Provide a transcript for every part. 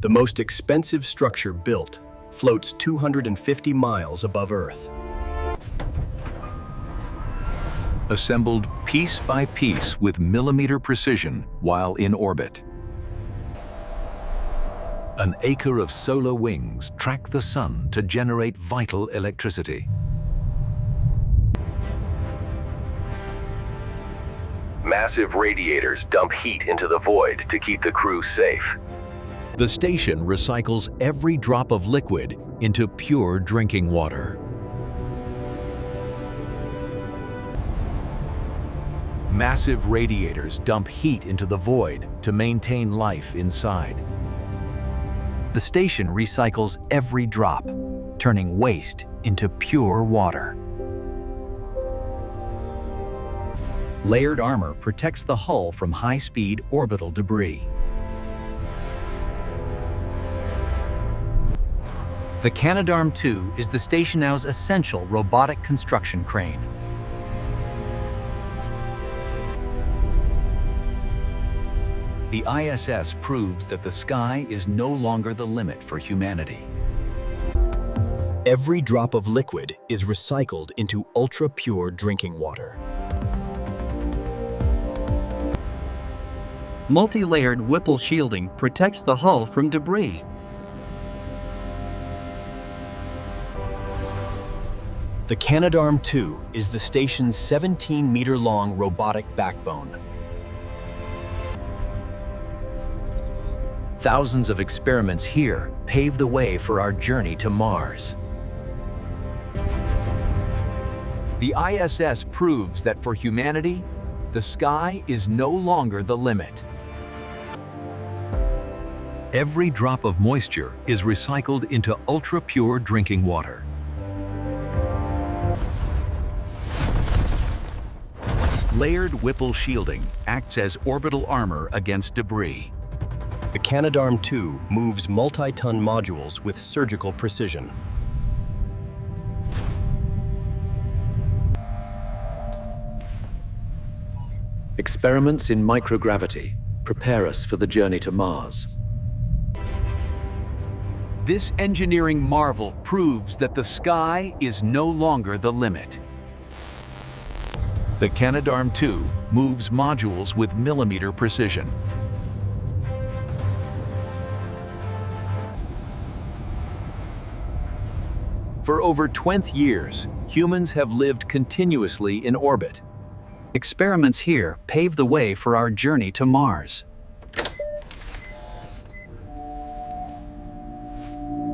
The most expensive structure built floats 250 miles above Earth. Assembled piece by piece with millimeter precision while in orbit. An acre of solar wings track the sun to generate vital electricity. Massive radiators dump heat into the void to keep the crew safe. The station recycles every drop of liquid into pure drinking water. Massive radiators dump heat into the void to maintain life inside. The station recycles every drop, turning waste into pure water. Layered armor protects the hull from high-speed orbital debris. The Canadarm2 is the station now's essential robotic construction crane. The ISS proves that the sky is no longer the limit for humanity. Every drop of liquid is recycled into ultra-pure drinking water. Multi-layered Whipple shielding protects the hull from debris. The Canadarm2 is the station's 17-meter-long robotic backbone. Thousands of experiments here pave the way for our journey to Mars. The ISS proves that for humanity, the sky is no longer the limit. Every drop of moisture is recycled into ultra-pure drinking water. Layered Whipple shielding acts as orbital armor against debris. The Canadarm2 moves multi-ton modules with surgical precision. Experiments in microgravity prepare us for the journey to Mars. This engineering marvel proves that the sky is no longer the limit. The Canadarm2 moves modules with millimeter precision. For over 20 years, humans have lived continuously in orbit. Experiments here pave the way for our journey to Mars.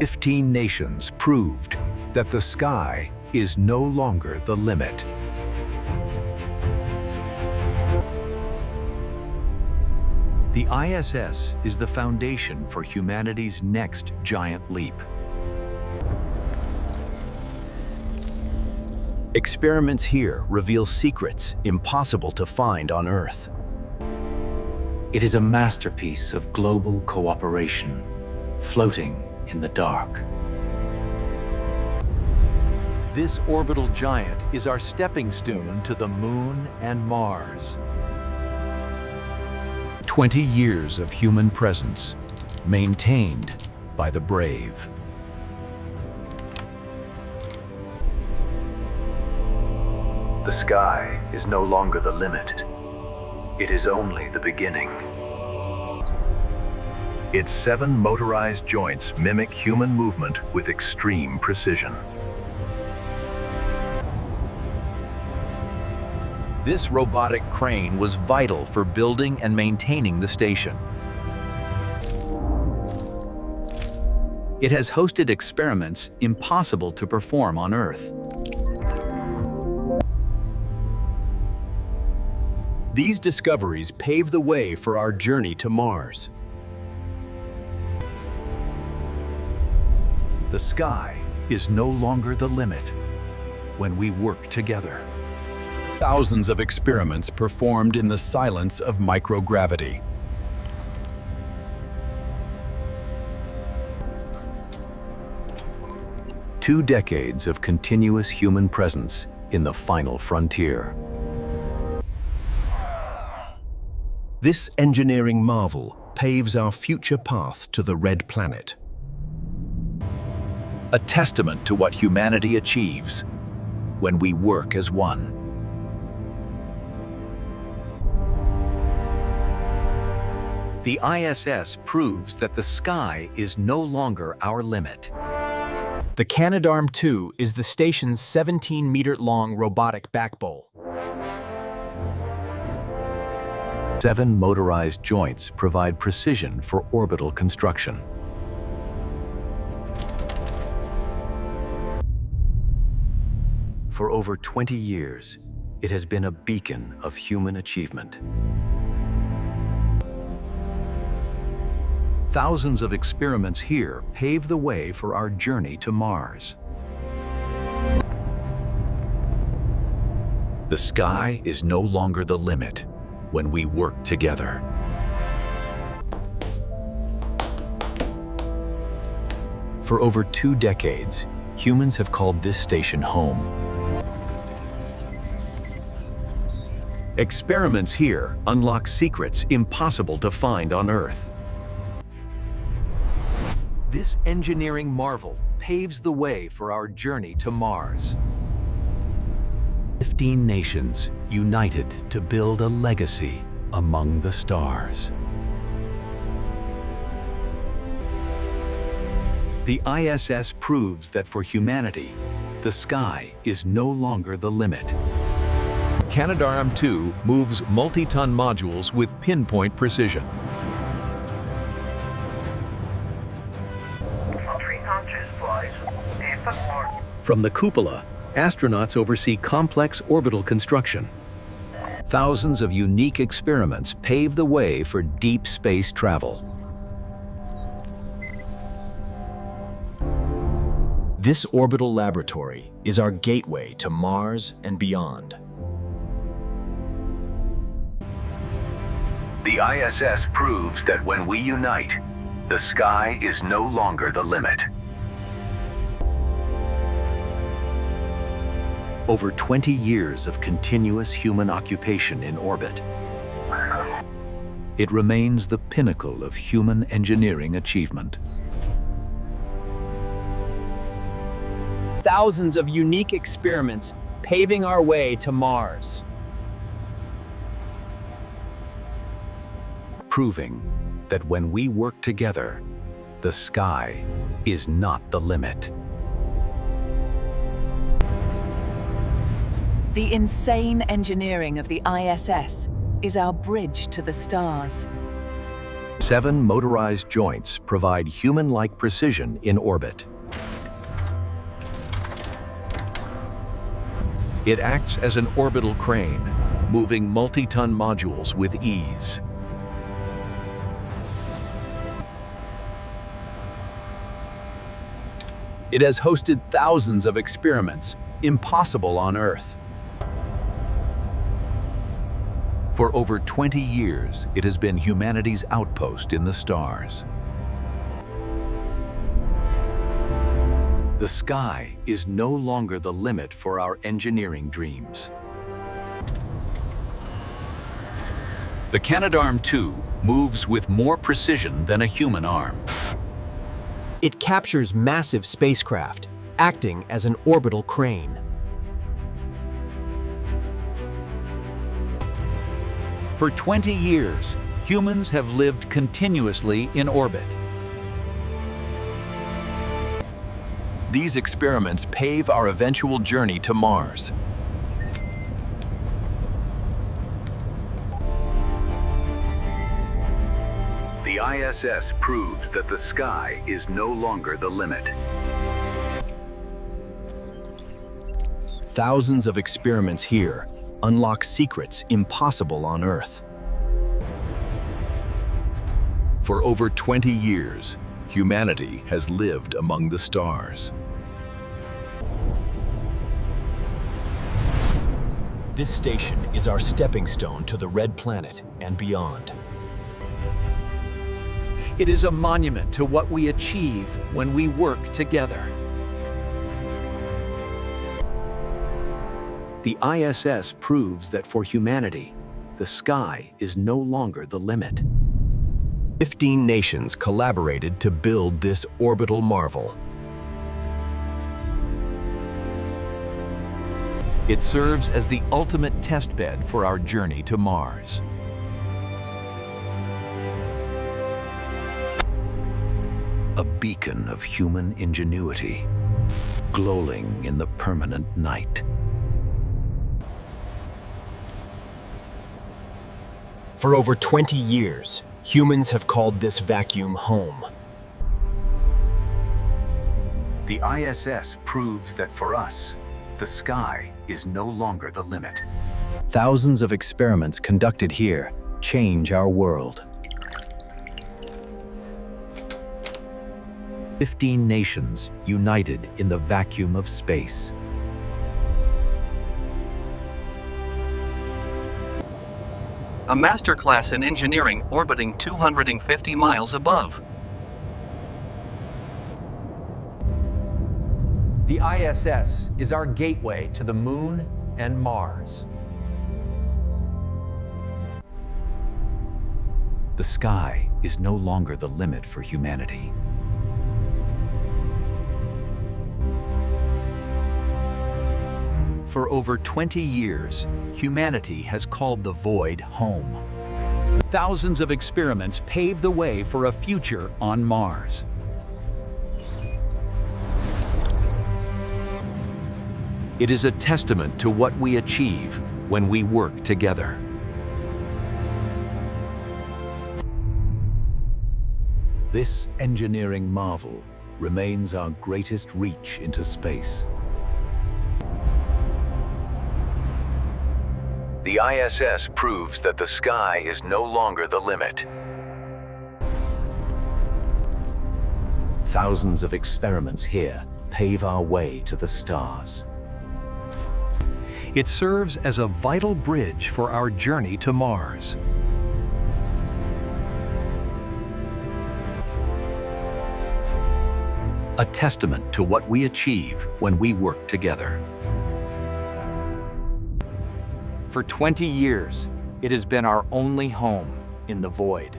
15 nations proved that the sky is no longer the limit. The ISS is the foundation for humanity's next giant leap. Experiments here reveal secrets impossible to find on Earth. It is a masterpiece of global cooperation, floating in the dark. This orbital giant is our stepping stone to the Moon and Mars. 20 years of human presence, maintained by the brave. The sky is no longer the limit. It is only the beginning. Its 7 motorized joints mimic human movement with extreme precision. This robotic crane was vital for building and maintaining the station. It has hosted experiments impossible to perform on Earth. These discoveries pave the way for our journey to Mars. The sky is no longer the limit when we work together. Thousands of experiments performed in the silence of microgravity. Two decades of continuous human presence in the final frontier. This engineering marvel paves our future path to the Red Planet. A testament to what humanity achieves when we work as one. The ISS proves that the sky is no longer our limit. The Canadarm2 is the station's 17-meter-long robotic backbone. 7 motorized joints provide precision for orbital construction. For over 20 years, it has been a beacon of human achievement. Thousands of experiments here pave the way for our journey to Mars. The sky is no longer the limit when we work together. For over 2 decades, humans have called this station home. Experiments here unlock secrets impossible to find on Earth. This engineering marvel paves the way for our journey to Mars. 15 nations united to build a legacy among the stars. The ISS proves that for humanity, the sky is no longer the limit. Canadarm2 moves multi-ton modules with pinpoint precision. From the cupola, astronauts oversee complex orbital construction. Thousands of unique experiments pave the way for deep space travel. This orbital laboratory is our gateway to Mars and beyond. The ISS proves that when we unite, the sky is no longer the limit. Over 20 years of continuous human occupation in orbit. It remains the pinnacle of human engineering achievement. Thousands of unique experiments paving our way to Mars. Proving that when we work together, the sky is not the limit. The insane engineering of the ISS is our bridge to the stars. 7 motorized joints provide human-like precision in orbit. It acts as an orbital crane, moving multi-ton modules with ease. It has hosted thousands of experiments impossible on Earth. For over 20 years, it has been humanity's outpost in the stars. The sky is no longer the limit for our engineering dreams. The Canadarm2 moves with more precision than a human arm. It captures massive spacecraft, acting as an orbital crane. For 20 years, humans have lived continuously in orbit. These experiments pave our eventual journey to Mars. The ISS proves that the sky is no longer the limit. Thousands of experiments here unlock secrets impossible on Earth. For over 20 years, humanity has lived among the stars. This station is our stepping stone to the Red Planet and beyond. It is a monument to what we achieve when we work together. The ISS proves that for humanity, the sky is no longer the limit. 15 nations collaborated to build this orbital marvel. It serves as the ultimate testbed for our journey to Mars. A beacon of human ingenuity, glowing in the permanent night. For over 20 years, humans have called this vacuum home. The ISS proves that for us, the sky is no longer the limit. Thousands of experiments conducted here change our world. 15 nations united in the vacuum of space. A masterclass in engineering orbiting 250 miles above. The ISS is our gateway to the Moon and Mars. The sky is no longer the limit for humanity. For over 20 years, humanity has called the void home. Thousands of experiments pave the way for a future on Mars. It is a testament to what we achieve when we work together. This engineering marvel remains our greatest reach into space. The ISS proves that the sky is no longer the limit. Thousands of experiments here pave our way to the stars. It serves as a vital bridge for our journey to Mars. A testament to what we achieve when we work together. For 20 years, it has been our only home in the void.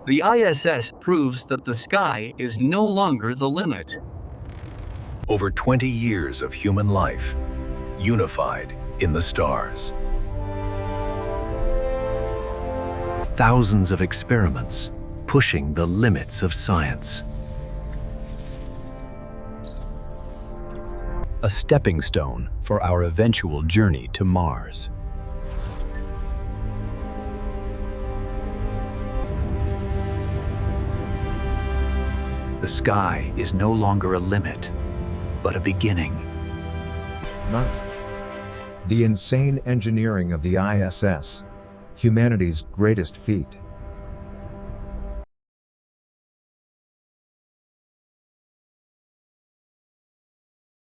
The ISS proves that the sky is no longer the limit. Over 20 years of human life, unified in the stars. Thousands of experiments pushing the limits of science. A stepping stone for our eventual journey to Mars. The sky is no longer a limit, but a beginning. The insane engineering of the ISS, humanity's greatest feat.